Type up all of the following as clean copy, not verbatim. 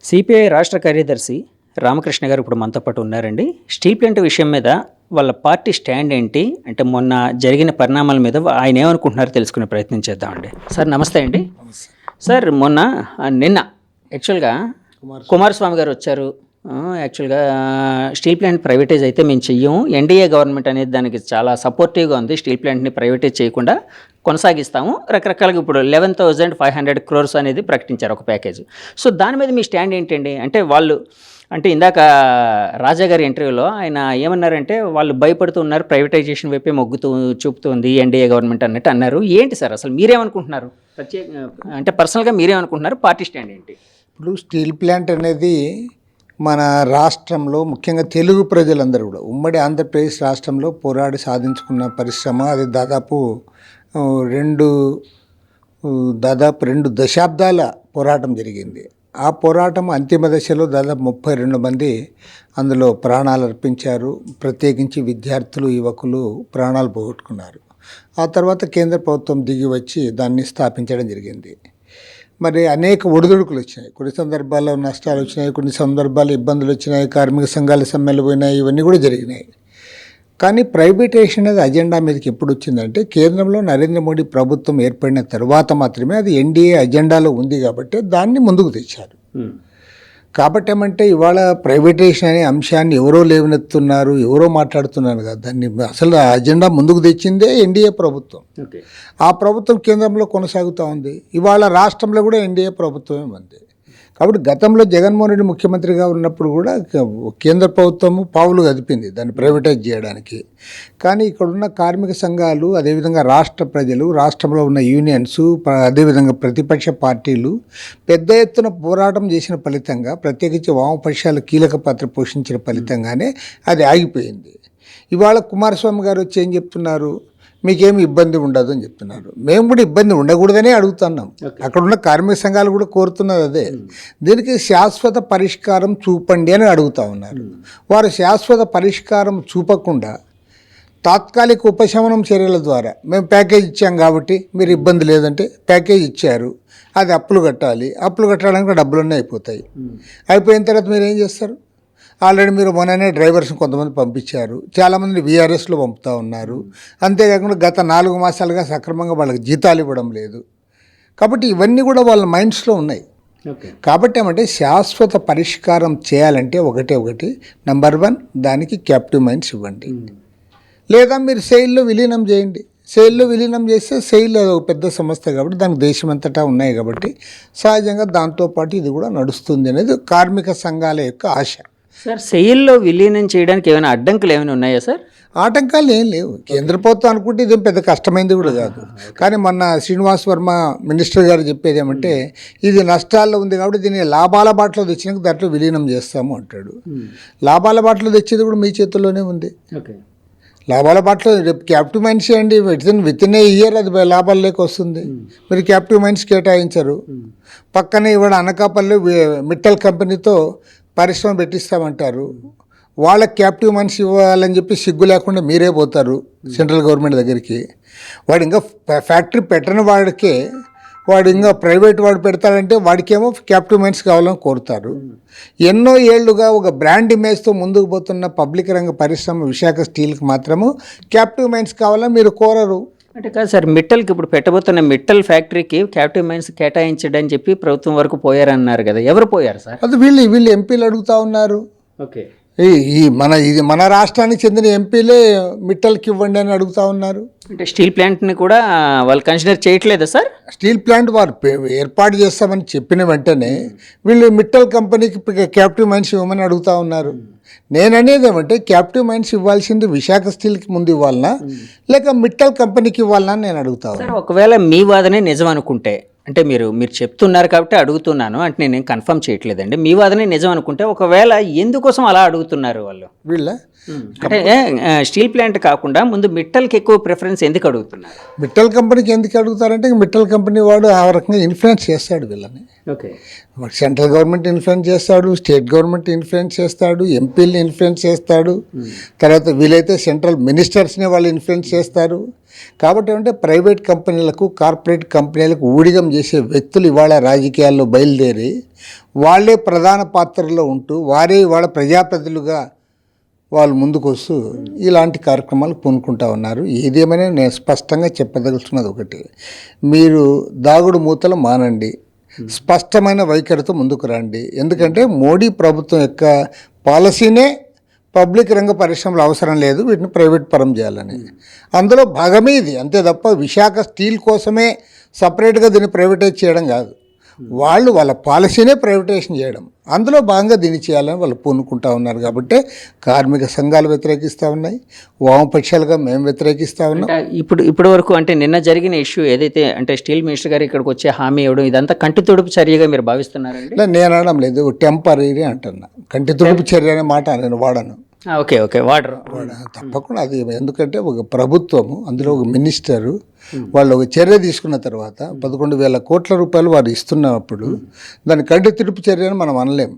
CPI రాష్ట్ర కార్యదర్శి రామకృష్ణ గారు ఇప్పుడు మనతో పాటు ఉన్నారండి. స్టీల్ ప్లాంట్ విషయం మీద వాళ్ళ పార్టీ స్టాండ్ ఏంటి అంటే మొన్న జరిగిన పరిణామాల మీద ఆయన ఏమనుకుంటున్నారో తెలుసుకునే ప్రయత్నం చేద్దామండి. సార్ నమస్తే అండి. సార్ నిన్న యాక్చువల్గా కుమారస్వామి గారు వచ్చారు. యాక్చువల్గా స్టీల్ ప్లాంట్ ప్రైవేటైజ్ అయితే మేము చెయ్యము, ఎన్డీఏ గవర్నమెంట్ అనేది దానికి చాలా సపోర్టివ్గా ఉంది, స్టీల్ ప్లాంట్ని ప్రైవేటైజ్ చేయకుండా కొనసాగిస్తాము, రకరకాలుగా ఇప్పుడు 11,500 crores అనేది ప్రకటించారు ఒక ప్యాకేజ్. సో దాని మీద మీ స్టాండ్ ఏంటండి? అంటే వాళ్ళు అంటే ఇందాక రాజా గారి ఇంటర్వ్యూలో ఆయన ఏమన్నారంటే వాళ్ళు భయపడుతూ ఉన్నారు, ప్రైవేటైజేషన్ వైపే చూపుతుంది ఎన్డీఏ గవర్నమెంట్ అన్నట్టు అన్నారు. ఏంటి సార్ అసలు మీరేమనుకుంటున్నారు? అంటే పర్సనల్గా మీరేమనుకుంటున్నారు? పార్టీ స్టాండ్ ఏంటి? ఇప్పుడు స్టీల్ ప్లాంట్ అనేది మన రాష్ట్రంలో ముఖ్యంగా తెలుగు ప్రజలందరూ కూడా ఉమ్మడి ఆంధ్రప్రదేశ్ రాష్ట్రంలో పోరాడి సాధించుకున్న పరిశ్రమ. అది దాదాపు రెండు దశాబ్దాల పోరాటం జరిగింది. ఆ పోరాటం అంతిమ దశలో దాదాపు 32 మంది అందులో ప్రాణాలు అర్పించారు. ప్రత్యేకించి విద్యార్థులు, యువకులు ప్రాణాలు పోగొట్టుకున్నారు. ఆ తర్వాత కేంద్ర ప్రభుత్వం దిగి వచ్చి దాన్ని స్థాపించడం జరిగింది. మరి అనేక ఒడిదుడుకులు వచ్చినాయి, కొన్ని సందర్భాల్లో నష్టాలు వచ్చినాయి, కొన్ని సందర్భాల్లో ఇబ్బందులు వచ్చినాయి, కార్మిక సంఘాల సమ్మెలు పోయినాయి, ఇవన్నీ కూడా జరిగినాయి. కానీ ప్రైవేటైజేషన్ అనేది అజెండా మీదకి ఎప్పుడు వచ్చిందంటే కేంద్రంలో నరేంద్ర మోడీ ప్రభుత్వం ఏర్పడిన తర్వాత మాత్రమే. అది ఎన్డీఏ అజెండాలో ఉంది కాబట్టి దాన్ని ముందుకు తెచ్చారు. కాబట్టి ఏమంటే ఇవాళ ప్రైవేటైజేషన్ అనే అంశాన్ని ఎవరో లేవనెత్తున్నారు, ఎవరో మాట్లాడుతున్నారు కదా, దాన్ని అసలు అజెండా ముందుకు తెచ్చిందే ఎన్డీఏ ప్రభుత్వం. ఆ ప్రభుత్వం కేంద్రంలో కొనసాగుతూ ఉంది. ఇవాళ రాష్ట్రంలో కూడా ఎన్డీఏ ప్రభుత్వమే ఉంది. కాబట్టి గతంలో జగన్మోహన్ రెడ్డి ముఖ్యమంత్రిగా ఉన్నప్పుడు కూడా కేంద్ర ప్రభుత్వము పావులు కదిపింది దాన్ని ప్రైవేటైజ్ చేయడానికి. కానీ ఇక్కడున్న కార్మిక సంఘాలు, అదేవిధంగా రాష్ట్ర ప్రజలు, రాష్ట్రంలో ఉన్న యూనియన్స్, అదేవిధంగా ప్రతిపక్ష పార్టీలు పెద్ద ఎత్తున పోరాటం చేసిన ఫలితంగా, ప్రత్యేకించి వామపక్షాలు కీలక పాత్ర పోషించిన ఫలితంగానే అది ఆగిపోయింది. ఇవాళ కుమారస్వామి గారు వచ్చి ఏం చెప్తున్నారు? మీకేమి ఇబ్బంది ఉండదు అని చెప్తున్నారు. మేము కూడా ఇబ్బంది ఉండకూడదనే అడుగుతున్నాం. అక్కడున్న కార్మిక సంఘాలు కూడా కోరుతున్నది అదే. దీనికి శాశ్వత పరిష్కారం చూపండి అని అడుగుతూ ఉన్నారు. వారు శాశ్వత పరిష్కారం చూపకుండా తాత్కాలిక ఉపశమనం చర్యల ద్వారా మేము ప్యాకేజ్ ఇచ్చాం కాబట్టి మీరు ఇబ్బంది లేదంటే ప్యాకేజ్ ఇచ్చారు, అది అప్పులు కట్టాలి, అప్పులు కట్టడానికి డబ్బులన్నీ అయిపోతాయి. అయిపోయిన తర్వాత మీరు ఏం చేస్తారు? ఆల్రెడీ మీరు మొన్ననే డ్రైవర్స్ని కొంతమంది పంపించారు, చాలామంది వీఆర్ఎస్లో పంపుతూ ఉన్నారు. అంతేకాకుండా గత 4 మాసాలుగా సక్రమంగా వాళ్ళకి జీతాలు ఇవ్వడం లేదు. కాబట్టి ఇవన్నీ కూడా వాళ్ళ మైండ్స్లో ఉన్నాయి. కాబట్టి ఏమంటే శాశ్వత పరిష్కారం చేయాలంటే ఒకటి నెంబర్ 1 దానికి క్యాప్టివ్ మైన్స్ ఇవ్వండి, లేదా మీరు సెయిల్లో విలీనం చేయండి. సెయిల్లో విలీనం చేస్తే సెయిల్ ఒక పెద్ద సంస్థ కాబట్టి దానికి దేశమంతటా ఉన్నాయి కాబట్టి సహజంగా దాంతోపాటు ఇది కూడా నడుస్తుంది అనేది కార్మిక సంఘాల యొక్క ఆశ. సార్ సెయిల్లో విలీనం చేయడానికి ఏమైనా అడ్డంకులు ఏమైనా ఉన్నాయా సార్? ఆటంకాలు ఏం లేవు. కేంద్ర ప్రభుత్వం అనుకుంటే ఇది పెద్ద కష్టమైంది కూడా కాదు. కానీ మొన్న శ్రీనివాస్ వర్మ మినిస్టర్ గారు చెప్పేది ఏమంటే ఇది నష్టాల్లో ఉంది కాబట్టి దీన్ని లాభాల బాటలో తెచ్చినాక దాంట్లో విలీనం చేస్తాము అంటాడు. లాభాల బాటలో తెచ్చేది కూడా మీ చేతుల్లోనే ఉంది. లాభాల బాటలో రేపు క్యాప్టివ్ మైన్స్ చేయండి, విత్ ఇన్ ఏ ఇయర్ అది లాభాలు లేక వస్తుంది. మీరు క్యాప్టివ్ మైన్స్ కేటాయించరు. పక్కనే ఇవాళ అనకాపల్లి మిట్టల్ కంపెనీతో పరిశ్రమ పెట్టిస్తామంటారు. వాళ్ళకి క్యాప్టివ్ మైన్స్ ఇవ్వాలని చెప్పి సిగ్గు లేకుండా మీరే పోతారు సెంట్రల్ గవర్నమెంట్ దగ్గరికి. వాడు ఇంకా ఫ్యాక్టరీ పెట్టని వాడికే వాడు ఇంకా ప్రైవేట్ వాడు పెడతాడంటే వాడికేమో క్యాప్టివ్ మైన్స్ కావాలని కోరుతారు. ఎన్నో ఏళ్లుగా ఒక బ్రాండ్ ఇమేజ్తో ముందుకు పోతున్న పబ్లిక్ రంగ పరిశ్రమ విశాఖ స్టీల్కి మాత్రము క్యాప్టివ్ మైన్స్ కావాలని మీరు కోరరు. అంటే కాదు సార్, మిట్టల్కి ఇప్పుడు పెట్టబోతున్న మిట్టల్ ఫ్యాక్టరీకి క్యాప్టివ్ మైన్స్ కేటాయించడని చెప్పి ప్రభుత్వం వరకు పోయారన్నారు కదా, ఎవరు పోయారు సార్? అది వీళ్ళు ఎంపీలు అడుగుతూ ఉన్నారు. ఇది మన రాష్ట్రానికి చెందిన ఎంపీలే మిట్టల్కి ఇవ్వండి అని అడుగుతూ ఉన్నారు. అంటే స్టీల్ ప్లాంట్ని కూడా వాళ్ళు కన్సిడర్ చేయట్లేదా సార్? స్టీల్ ప్లాంట్ వారు ఏర్పాటు చేస్తామని చెప్పిన వెంటనే వీళ్ళు మిట్టల్ కంపెనీకి క్యాప్టివ్ మైన్స్ ఇవ్వమని అడుగుతూ ఉన్నారు. నేను అనేది ఏమంటే క్యాప్టివ్ మైన్స్ ఇవ్వాల్సింది విశాఖ స్టీల్కి ముందు ఇవ్వాలనా లేక మిట్టల్ కంపెనీకి ఇవ్వాలనా నేను అడుగుతా ఉన్నాను. ఒకవేళ మీ వాదనే నిజం అనుకుంటే, అంటే మీరు చెప్తున్నారు కాబట్టి అడుగుతున్నాను, అంటే నేను కన్ఫర్మ్ చేయట్లేదండి. మీ వాదనే నిజం అనుకుంటే ఒకవేళ ఎందుకోసం అలా అడుగుతున్నారు వాళ్ళు? వీళ్ళ అంటే స్టీల్ ప్లాంట్ కాకుండా ముందు మిట్టల్కి ఎక్కువ ప్రిఫరెన్స్ ఎందుకు అడుగుతున్నారు? మిట్టల్ కంపెనీకి ఎందుకు అడుగుతారంటే మిట్టల్ కంపెనీ వాడు ఆ రకంగా ఇన్ఫ్లుయెన్స్ చేస్తాడు వీళ్ళని. సెంట్రల్ గవర్నమెంట్ ఇన్ఫ్లుయెన్స్ చేస్తాడు, స్టేట్ గవర్నమెంట్ ఇన్ఫ్లుయెన్స్ చేస్తాడు, ఎంపీలని ఇన్ఫ్లుయెన్స్ చేస్తాడు, తర్వాత వీలైతే సెంట్రల్ మినిస్టర్స్ని వాళ్ళు ఇన్ఫ్లుయెన్స్ చేస్తారు. కాబట్టి అంటే ప్రైవేట్ కంపెనీలకు, కార్పొరేట్ కంపెనీలకు ఊడిగం చేసే వ్యక్తులు ఇవాళ రాజకీయాల్లో బయలుదేరి వాళ్ళే ప్రధాన పాత్రలో ఉంటూ వారే వాళ్ళ ప్రజాప్రతినిధులుగా వాళ్ళు ముందుకు వస్తూ ఇలాంటి కార్యక్రమాలు పూనుకుంటా ఉన్నారు. ఏదేమైనా నేను స్పష్టంగా చెప్పదలుచున్నది ఒకటి, మీరు దాగుడు మూతలు మానండి, స్పష్టమైన వైఖరితో ముందుకు రండి. ఎందుకంటే మోడీ ప్రభుత్వం యొక్క పాలసీనే పబ్లిక్ రంగ పరిశ్రమలు అవసరం లేదు, వీటిని ప్రైవేట్ పరం చేయాలని. అందులో భాగమే ఇది, అంతే తప్ప విశాఖ స్టీల్ కోసమే సపరేట్గా దీన్ని ప్రైవేటైజ్ చేయడం కాదు. వాళ్ళు వాళ్ళ పాలసీనే ప్రైవేటైజేషన్ చేయడం, అందులో భాగంగా దీన్ని చేయాలని వాళ్ళు పూనుకుంటా ఉన్నారు. కాబట్టి కార్మిక సంఘాలు వ్యతిరేకిస్తూ ఉన్నాయి, వామపక్షాలుగా మేము వ్యతిరేకిస్తూ ఉన్నాం. ఇప్పుడు వరకు అంటే నిన్న జరిగిన ఇష్యూ ఏదైతే అంటే స్టీల్ మినిస్టర్ గారు ఇక్కడికి వచ్చే హామీ ఇవ్వడం ఇదంతా కంటి తుడుపు చర్యగా మీరు భావిస్తున్నారండి? నేను అనడం లేదు, టెంపరీ అంటున్నా. కంటి తుడుపు చర్య అనే మాట నేను వాడను. ఓకే వాడరు తప్పకుండా అది. ఎందుకంటే ఒక ప్రభుత్వము, అందులో ఒక మినిస్టరు వాళ్ళు ఒక చర్య తీసుకున్న తర్వాత 11,000 కోట్ల రూపాయలు వారు ఇస్తున్నప్పుడు దాని కంటి తిరుపు చర్య అని మనం అనలేము.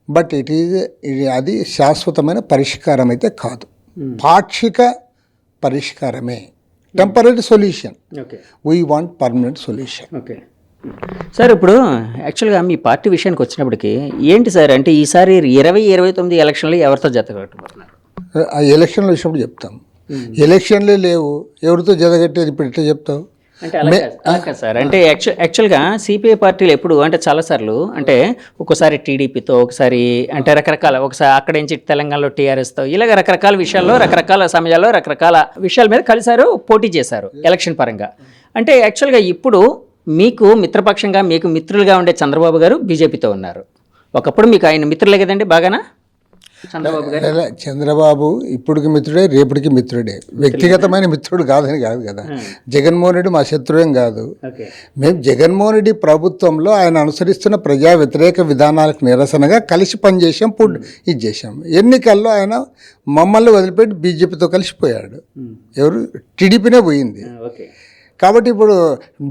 బట్ అది శాశ్వతమైన పరిష్కారం అయితే కాదు, పాక్షిక పరిష్కారమే, temporary solution. We want permanent solution. Okay sir, ఇప్పుడు యాక్చువల్గా మీ పార్టీ విషయానికి వచ్చినప్పటికీ ఏంటి సార్ అంటే ఈసారి 2029 ఎలక్షన్లు ఎవరితో జతకట్టుకుంటున్నారు? ఆ ఎలక్షన్లు వచ్చినప్పుడు చెప్తాం. ఎలక్షన్లే లేవు, ఎవరితో జతగట్టేది ఇప్పుడు ఎట్లా చెప్తావు? అంటే అలాగే సార్, అంటే యాక్చువల్గా సిపిఐ పార్టీలు ఎప్పుడు అంటే చాలాసార్లు అంటే ఒక్కోసారి టీడీపీతో, ఒకసారి అంటే రకరకాల, ఒకసారి అక్కడ నుంచి తెలంగాణలో టీఆర్ఎస్తో, ఇలాగ రకరకాల విషయాల్లో రకరకాల సమయాల్లో రకరకాల విషయాల మీద కలిసారు, పోటీ చేశారు ఎలక్షన్ పరంగా. అంటే యాక్చువల్గా ఇప్పుడు మీకు మిత్రపక్షంగా మీకు మిత్రులుగా ఉండే చంద్రబాబు గారు బీజేపీతో ఉన్నారు. ఒకప్పుడు మీకు ఆయన మిత్రులే కదండి బాగానా చంద్రబాబు గారు? చంద్రబాబు ఇప్పటికి మిత్రుడే, రేపటికి మిత్రుడే, వ్యక్తిగతమైన మిత్రుడు కాదని కాదు కదా. జగన్మోహన్ రెడ్డి మా శత్రువేం కాదు. మేము జగన్మోహన్ రెడ్డి ప్రభుత్వంలో ఆయన అనుసరిస్తున్న ప్రజా వ్యతిరేక విధానాలకు నిరసనగా కలిసి పనిచేసాం, ఇది చేసాం. ఎన్నికల్లో ఆయన మమ్మల్ని వదిలిపెట్టి బీజేపీతో కలిసిపోయాడు. ఎవరు? టీడీపీనే పోయింది. కాబట్టి ఇప్పుడు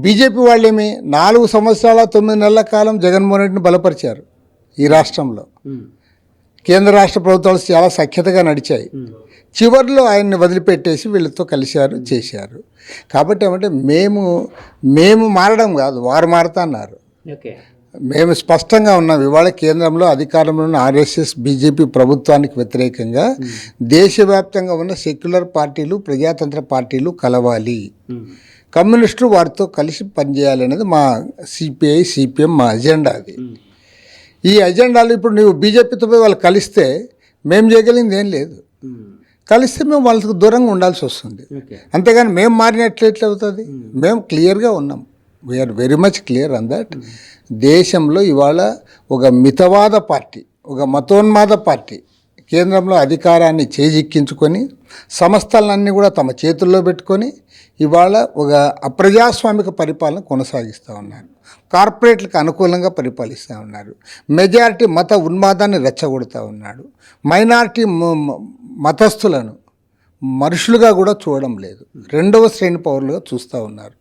బీజేపీ వాళ్ళేమి 4 సంవత్సరాల 9 నెలల కాలం జగన్మోహన్ రెడ్డిని బలపరిచారు ఈ రాష్ట్రంలో. కేంద్ర రాష్ట్ర ప్రభుత్వాలు చాలా సఖ్యతగా నడిచాయి. చివరిలో ఆయన్ని వదిలిపెట్టేసి వీళ్ళతో కలిశారు, చేశారు. కాబట్టి ఏమంటే మేము మారడం కాదు, వారు మారుతా అన్నారు. మేము స్పష్టంగా ఉన్నాం. ఇవాళ కేంద్రంలో అధికారంలో ఉన్న ఆర్ఎస్ఎస్ బీజేపీ ప్రభుత్వానికి వ్యతిరేకంగా దేశవ్యాప్తంగా ఉన్న సెక్యులర్ పార్టీలు, ప్రజాతంత్ర పార్టీలు కలవాలి, కమ్యూనిస్టులు వారితో కలిసి పనిచేయాలి అనేది మా సిపిఐ సిపిఎం మా అజెండా. అది ఈ అజెండాలు ఇప్పుడు నువ్వు బీజేపీతో పోయి వాళ్ళు కలిస్తే మేము చేయగలిగింది ఏం లేదు. కలిస్తే మేము వాళ్ళకు దూరంగా ఉండాల్సి వస్తుంది. అంతేగాని మేము మారినట్లు ఎట్లా అవుతుంది? మేము క్లియర్గా ఉన్నాం, we're very much clear on that. దేశంలో ఇవాళ ఒక మితవాద పార్టీ, ఒక మతోన్మాద పార్టీ కేంద్రంలో అధికారాన్ని చేజిక్కించుకొని సంస్థలన్నీ కూడా తమ చేతుల్లో పెట్టుకొని ఇవాళ ఒక అప్రజాస్వామిక పరిపాలన కొనసాగిస్తూ ఉన్నారు. కార్పొరేట్లకు అనుకూలంగా పరిపాలిస్తూ ఉన్నారు. మెజారిటీ మత ఉన్మాదాన్ని రెచ్చగొడుతూ ఉన్నాడు. మైనారిటీ మతస్థులను మనుషులుగా కూడా చూడడం లేదు, 2వ శ్రేణి పౌరులుగా చూస్తూ ఉన్నారు.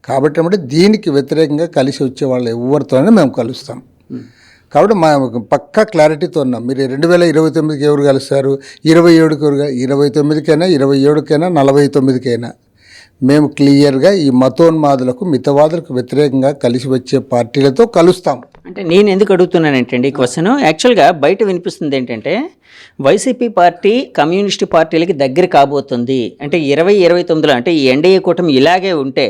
కాబట్టి అంటే దీనికి వ్యతిరేకంగా కలిసి వచ్చే వాళ్ళు ఎవరితోనే మేము కలుస్తాం. కాబట్టి మా పక్కా క్లారిటీతో ఉన్నాం. మీరు 2029కి ఎవరు కలుస్తారు, 27కి ఎవరు, 29కైనా 27కైనా 49కైనా మేము క్లియర్గా ఈ మతోన్మాదులకు మితవాదులకు వ్యతిరేకంగా కలిసి వచ్చే పార్టీలతో కలుస్తాం. అంటే నేను ఎందుకు అడుగుతున్నానంటే ఈ క్వశ్చన్ యాక్చువల్గా బయట వినిపిస్తుంది ఏంటంటే వైసీపీ పార్టీ కమ్యూనిస్టు పార్టీలకి దగ్గర కాబోతుంది అంటే 2029లో అంటే ఈ ఎన్డీఏ కూటమి ఇలాగే ఉంటే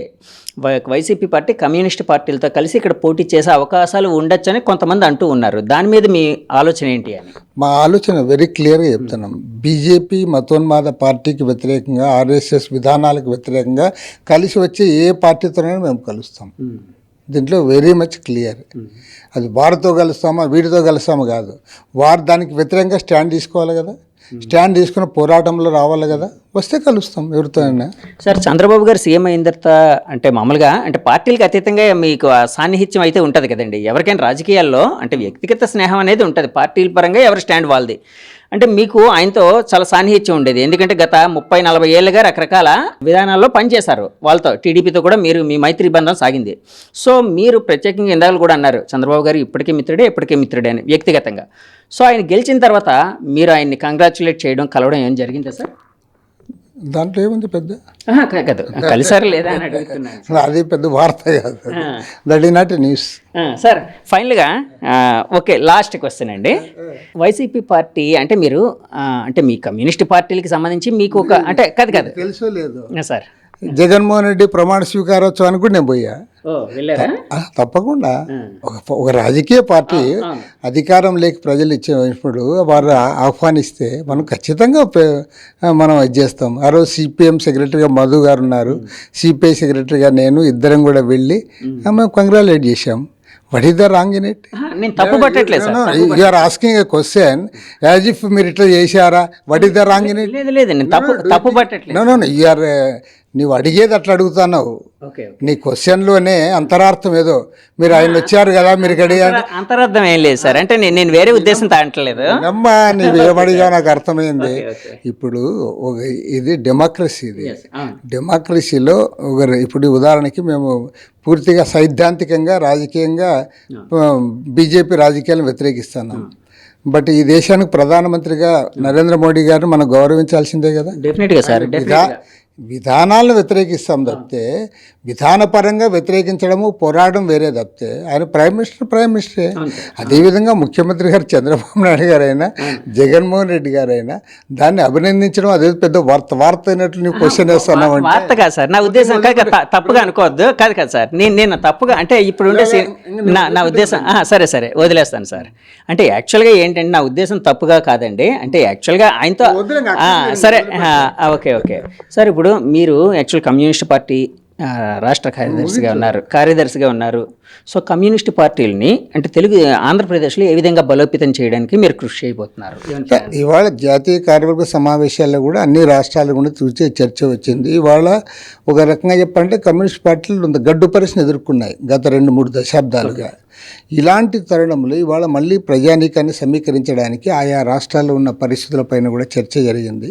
వైసీపీ పార్టీ కమ్యూనిస్టు పార్టీలతో కలిసి ఇక్కడ పోటీ చేసే అవకాశాలు ఉండొచ్చని కొంతమంది అంటూ ఉన్నారు. దాని మీద మీ ఆలోచన ఏంటి అని? మా ఆలోచన వెరీ క్లియర్గా చెప్తున్నాం. బీజేపీ మతోన్మాద పార్టీకి వ్యతిరేకంగా, ఆర్ఎస్ఎస్ విధానాలకు వ్యతిరేకంగా కలిసి వచ్చే ఏ పార్టీతోనైనా మేము కలుస్తాం. దీంట్లో వెరీ మచ్ క్లియర్. అది వారితో కలుస్తామా వీటితో కలుస్తామా కాదు, వారు దానికి వ్యతిరేకంగా స్టాండ్ తీసుకోవాలి కదా, స్టాండ్ తీసుకున్న పోరాటంలో రావాలి కదా, వస్తే కలుస్తాం ఎవరితో అయినా. సార్, చంద్రబాబు గారు సీఎం అయిన తర్వాత అంటే మామూలుగా అంటే పార్టీలకు అతీతంగా మీకు సాన్నిహిత్యం అయితే ఉంటుంది కదండి. ఎవరికైనా రాజకీయాల్లో అంటే వ్యక్తిగత స్నేహం అనేది ఉంటుంది, పార్టీల పరంగా ఎవరి స్టాండ్ వాళ్ళది. అంటే మీకు ఆయనతో చాలా సాన్నిహిత్యం ఉండేది, ఎందుకంటే గత 30-40 ఏళ్ళుగా రకరకాల విధానాల్లో పనిచేశారు వాళ్ళతో. టీడీపీతో కూడా మీ మైత్రి బంధం సాగింది. సో మీరు ప్రత్యేకంగా ఇందాక కూడా అన్నారు చంద్రబాబు గారు ఇప్పటికే మిత్రుడే అని వ్యక్తిగతంగా. సో ఆయన గెలిచిన తర్వాత మీరు ఆయన్ని కంగ్రాచులేట్ చేయడం, కలవడం ఏం జరిగిందా సార్? దాంట్లో ఏముంది పెద్ద, కాదు కలిసారు లేదా అని అడుగుతున్నాను. అది పెద్ద వార్త కాదు, that is not a news. Sir ఫైనల్గా ఓకే, లాస్ట్ క్వశ్చన్ అండి. వైసీపీ పార్టీ అంటే మీరు అంటే మీ కమ్యూనిస్ట్ పార్టీలకి సంబంధించి మీకు ఒక అంటే కాదు తెలుసో లేదు సార్, జగన్మోహన్ రెడ్డి ప్రమాణ స్వీకారోత్సవానికి కూడా నేను పోయా. వెళ్ళారా? తప్పకుండా. ఒక రాజకీయ పార్టీ అధికారం లేక ప్రజలు ఇచ్చినప్పుడు వారు ఆహ్వానిస్తే మనం ఖచ్చితంగా మనం ఇది చేస్తాం. ఆ రోజు సిపిఎం సెక్రటరీగా మధు గారు ఉన్నారు, సిపిఐ సెక్రటరీగా నేను, ఇద్దరం కూడా వెళ్ళి మేము కంగ్రాచులేట్ చేశాం. What is the wrong in it? నేను తప్పు పట్టట్లేదు sir. You are asking a question as if మీరు ఇట్లా చేశారా, what is the wrong in it? లేదు నేను తప్పు పట్టట్లేదు. నో యు ఆర్, నీవు అడిగేది అట్లా అడుగుతున్నావు. నీ క్వశ్చన్లోనే అంతరార్థం ఏదో, మీరు ఆయన వచ్చారు కదా మీరు ఇక్కడ అంతరార్థం ఏం లేదు సార్. అంటే నేను వేరే ఉద్దేశంతో అంటలేదు. అమ్మా నీవేమడిగా నాకు అర్థమైంది. ఇప్పుడు ఇది డెమోక్రసీ, ఇది డెమోక్రసీలో ఇప్పుడు ఉదాహరణకి మేము పూర్తిగా సైద్ధాంతికంగా రాజకీయంగా బీజేపీ రాజకీయాలను వ్యతిరేకిస్తున్నాం. బట్ ఈ దేశానికి ప్రధానమంత్రిగా నరేంద్ర మోడీ గారిని మనం గౌరవించాల్సిందే కదా. డెఫినెట్గా సార్. విధానాలను వ్యతిరేకిస్తాం తప్పితే విధానపరంగా వ్యతిరేకించడము పోరాడడం వేరే తప్పితే ఆయన ప్రైమ్ మినిస్టరే. అదేవిధంగా ముఖ్యమంత్రి గారు చంద్రబాబు నాయుడు గారైనా జగన్మోహన్ రెడ్డి గారైనా దాన్ని అభినందించడం అదే పెద్ద వార్త అయినట్లు నువ్వు క్వశ్చన్ వేస్తున్నావు. వార్త కాదు సార్, నా ఉద్దేశం తప్పుగా అనుకోవద్దు. కాదు సార్, నేను తప్పుగా అంటే ఇప్పుడు ఉండే నా ఉద్దేశం సరే వదిలేస్తాను సార్. అంటే యాక్చువల్గా ఏంటంటే నా ఉద్దేశం తప్పుగా కాదండి. అంటే యాక్చువల్గా ఆయనతో సరే ఓకే సార్. ఇప్పుడు మీరు యాక్చువల్ కమ్యూనిస్ట్ పార్టీ రాష్ట్ర కార్యదర్శిగా ఉన్నారు. సో కమ్యూనిస్ట్ పార్టీలని అంటే తెలుగు ఆంధ్రప్రదేశ్లో ఏ విధంగా బలోపేతం చేయడానికి మీరు కృషి చేయబోతున్నారు? ఇవాళ జాతీయ కార్యవర్గ సమావేశాల్లో కూడా అన్ని రాష్ట్రాల గురించి చూసే చర్చ వచ్చింది. ఇవాళ ఒక రకంగా చెప్పాలంటే కమ్యూనిస్ట్ పార్టీలు గడ్డు పరిస్థితిని ఎదుర్కొన్నాయి గత 2-3 దశాబ్దాలుగా. ఇలాంటి తరుణంలో ఇవాళ మళ్ళీ ప్రజానీకాన్ని సమీకరించడానికి ఆయా రాష్ట్రాల్లో ఉన్న పరిస్థితులపైన కూడా చర్చ జరిగింది.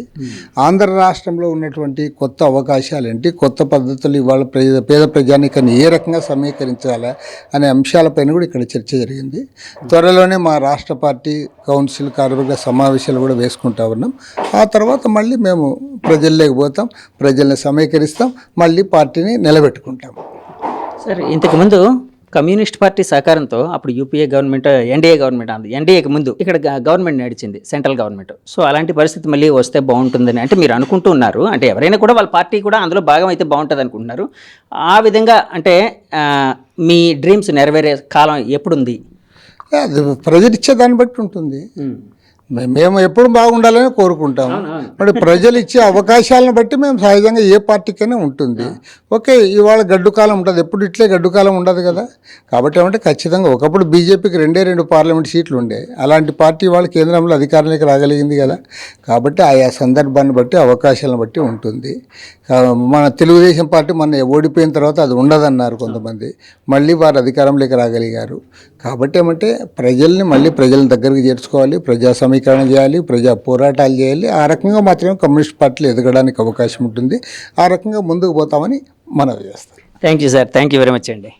ఆంధ్ర రాష్ట్రంలో ఉన్నటువంటి కొత్త అవకాశాలు ఏంటి, కొత్త పద్ధతులు ఇవాళ పేద ప్రజానీకాన్ని ఏ రకంగా సమీకరించాలా అనే అంశాలపైన కూడా ఇక్కడ చర్చ జరిగింది. త్వరలోనే మా రాష్ట్ర పార్టీ కౌన్సిల్ కార్యవర్గ సమావేశాలు కూడా వేసుకుంటా ఉన్నాం. ఆ తర్వాత మళ్ళీ మేము ప్రజల్లోకి పోతాం, ప్రజల్ని సమీకరిస్తాం, మళ్ళీ పార్టీని నిలబెట్టుకుంటాం. సార్ ఇంతకుముందు కమ్యూనిస్ట్ పార్టీ సహకారంతో అప్పుడు యూపీఏ గవర్నమెంట్, ఎన్డీఏ గవర్నమెంట్ అంది. ఎన్డీఏకి ముందు ఇక్కడ గవర్నమెంట్ నడిచింది, సెంట్రల్ గవర్నమెంట్. సో అలాంటి పరిస్థితి మళ్ళీ వస్తే బాగుంటుందని అంటే మీరు అనుకుంటూ ఉన్నారు. అంటే ఎవరైనా కూడా వాళ్ళ పార్టీ కూడా అందులో భాగం అయితే బాగుంటుంది అనుకుంటున్నారు. ఆ విధంగా అంటే మీ డ్రీమ్స్ నెరవేరే కాలం ఎప్పుడుంది? ప్రజలు ఇచ్చే దాన్ని బట్టి ఉంటుంది. మేము ఎప్పుడు బాగుండాలని కోరుకుంటాము. మరి ప్రజలు ఇచ్చే అవకాశాలను బట్టి మేము సహజంగా ఏ పార్టీకైనా ఉంటుంది. ఓకే, ఇవాళ గడ్డు కాలం ఉంటుంది, ఎప్పుడు ఇట్లే గడ్డు కాలం ఉండదు కదా. కాబట్టి ఏమంటే ఖచ్చితంగా ఒకప్పుడు బీజేపీకి 2 పార్లమెంట్ సీట్లు ఉండే, అలాంటి పార్టీ వాళ్ళ కేంద్రంలో అధికారంలోకి రాగలిగింది కదా. కాబట్టి ఆయా సందర్భాన్ని బట్టి అవకాశాలను బట్టి ఉంటుంది. మన తెలుగుదేశం పార్టీ మన ఓడిపోయిన తర్వాత అది ఉండదన్నారు కొంతమంది, మళ్ళీ వారు అధికారంలోకి రాగలిగారు. కాబట్టి ఏమంటే ప్రజల్ని మళ్ళీ ప్రజల దగ్గరికి చేర్చుకోవాలి, ప్రజా సమీకరణ చేయాలి, ప్రజా పోరాటాలు చేయాలి. ఆ రకంగా మాత్రమే కమ్యూనిస్ట్ పార్టీలు ఎదగడానికి అవకాశం ఉంటుంది. ఆ రకంగా ముందుకు పోతామని మనవి చేస్తాం. Thank you sir, thank you very much అండి.